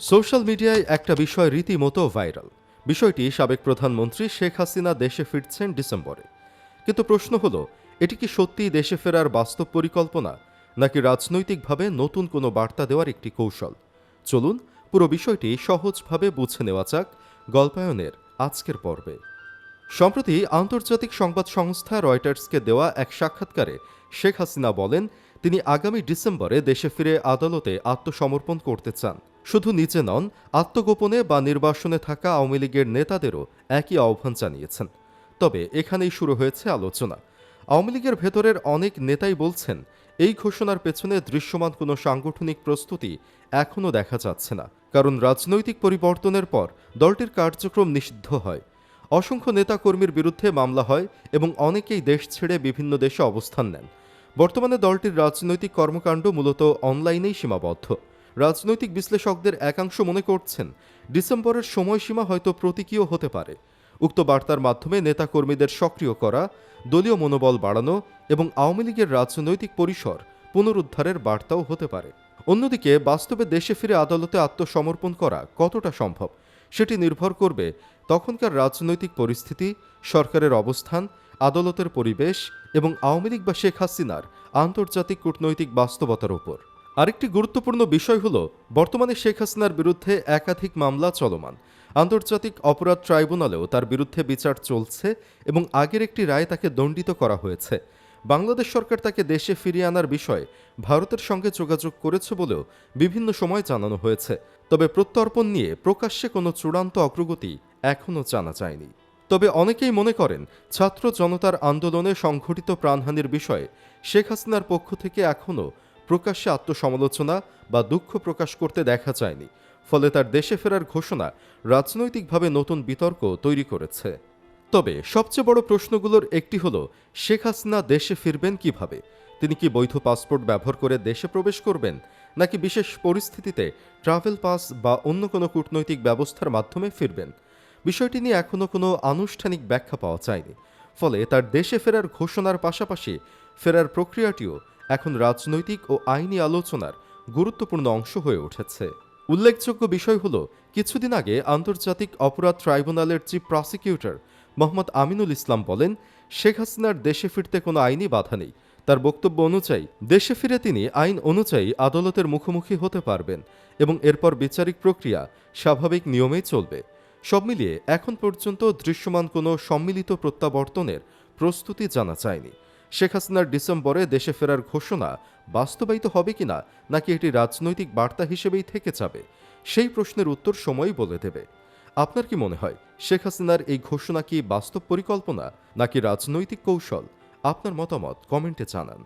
Social মিডিয়ায় একটা বিষয় রীতিমতো ভাইরাল। বিষয়টি সাবেক প্রধানমন্ত্রী শেখ হাসিনা দেশে ফিরছেন ডিসেম্বরে। কিন্তু প্রশ্ন হলো, এটি কি সত্যিই দেশে ফেরার বাস্তব পরিকল্পনা, নাকি রাজনৈতিকভাবে নতুন কোনো বার্তা দেওয়ার একটি কৌশল? চলুন পুরো বিষয়টি সহজভাবে বুঝে নেওয়া যাক গল্পায়নের আজকের পর্বে। সম্প্রতি আন্তর্জাতিক সংবাদ সংস্থা রয়টার্সকে দেওয়া এক সাক্ষাৎকারে শেখ হাসিনা বলেন, তিনি আগামী ডিসেম্বরে দেশে ফিরে আদালতে আত্মসমর্পণ করতে চান। শুধু নিচে নন, আত্মগোপনে বা নির্বাসনে থাকা আওয়ামী লীগের নেতাদেরও একই আহ্বান জানিয়েছেন। তবে এখানেই শুরু হয়েছে আলোচনা। আওয়ামী লীগের ভেতরের অনেক নেতাই বলছেন, এই ঘোষণার পেছনে দৃশ্যমান কোনো সাংগঠনিক প্রস্তুতি এখনও দেখা যাচ্ছে না, কারণ রাজনৈতিক পরিবর্তনের পর দলটির কার্যক্রম নিষিদ্ধ হয়। অসংখ্য নেতাকর্মীর বিরুদ্ধে মামলা হয় এবং অনেকেই দেশ ছেড়ে বিভিন্ন দেশে অবস্থান নেন। বর্তমানে দলটির রাজনৈতিক কর্মকাণ্ড মূলত অনলাইনেই সীমাবদ্ধ। রাজনৈতিক বিশ্লেষকদের একাংশ মনে করছেন, ডিসেম্বরের সময়সীমা হয়তো প্রতীকীয় হতে পারে। উক্ত বার্তার মাধ্যমে নেতাকর্মীদের সক্রিয় করা, দলীয় মনোবল বাড়ানো এবং আওয়ামী লীগের রাজনৈতিক পরিসর পুনরুদ্ধারের বার্তাও হতে পারে। অন্যদিকে বাস্তবে দেশে ফিরে আদালতে আত্মসমর্পণ করা কতটা সম্ভব সেটি নির্ভর করবে তখনকার রাজনৈতিক পরিস্থিতি, সরকারের অবস্থান, আদালতের পরিবেশ এবং আওয়ামী লীগ বা শেখ হাসিনার আন্তর্জাতিক কূটনৈতিক বাস্তবতার উপর। আরেকটি গুরুত্বপূর্ণ বিষয় হল, বর্তমানে শেখ হাসিনার বিরুদ্ধে একাধিক মামলা চলমান। আন্তর্জাতিক অপরাধ ট্রাইব্যুনালেও তার বিরুদ্ধে বিচার চলছে এবং আগের একটি রায়ে তাকে দণ্ডিত করা হয়েছে। বাংলাদেশ সরকার তাকে দেশে ফিরিয়ে আনার বিষয়ে ভারতের সঙ্গে যোগাযোগ করেছে বলেও বিভিন্ন সময় জানানো হয়েছে। তবে প্রত্যর্পণ নিয়ে প্রকাশ্যে কোনো চূড়ান্ত অগ্রগতি এখনও জানা যায়নি। তবে অনেকেই মনে করেন, ছাত্র জনতার আন্দোলনে সংঘটিত প্রাণহানির বিষয়ে শেখ হাসিনার পক্ষ থেকে এখনও প্রকাশ্যে আত্মসমালোচনা বা দুঃখ প্রকাশ করতে দেখা যায়নি। ফলে তার দেশে ফেরার ঘোষণা রাজনৈতিকভাবে নতুন বিতর্ক তৈরি করেছে। তবে সবচেয়ে বড় প্রশ্নগুলোর একটি হল, শেখ হাসিনা দেশে ফিরবেন কিভাবে? তিনি কি বৈধ পাসপোর্ট ব্যবহার করে দেশে প্রবেশ করবেন, নাকি বিশেষ পরিস্থিতিতে ট্রাভেল পাস বা অন্য কোনো কূটনৈতিক ব্যবস্থার মাধ্যমে ফিরবেন? বিষয়টি নিয়ে এখনও কোনো আনুষ্ঠানিক ব্যাখ্যা পাওয়া যায়নি। ফলে তার দেশে ফেরার ঘোষণার পাশাপাশি ফেরার প্রক্রিয়াটিও এখন রাজনৈতিক ও আইনি আলোচনার গুরুত্বপূর্ণ অংশ হয়ে উঠেছে। উল্লেখযোগ্য বিষয় হল, কিছুদিন আগে আন্তর্জাতিক অপরাধ ট্রাইব্যুনালের চিফ প্রসিকিউটর মোহাম্মদ আমিনুল ইসলাম বলেন, শেখ হাসিনার দেশে ফিরতে কোনো আইনি বাধা নেই। তার বক্তব্য অনুযায়ী দেশে ফিরে তিনি আইন অনুযায়ী আদালতের মুখোমুখি হতে পারবেন এবং এরপর বিচারিক প্রক্রিয়া স্বাভাবিক নিয়মেই চলবে। সব মিলিয়ে এখন পর্যন্ত দৃশ্যমান কোনো সম্মিলিত প্রত্যাবর্তনের প্রস্তুতি জানা যায়নি। শেখ হাসিনার ডিসেম্বরে দেশে ফেরার ঘোষণা বাস্তবায়িত হবে কিনা, নাকি এটি রাজনৈতিক বার্তা হিসেবেই থেকে যাবে, সেই প্রশ্নের উত্তর সময়ই বলে দেবে। আপনার কি মনে হয়, শেখ হাসিনার এই ঘোষণা কি বাস্তব পরিকল্পনা নাকি রাজনৈতিক কৌশল? আপনার মতামত কমেন্টে জানান।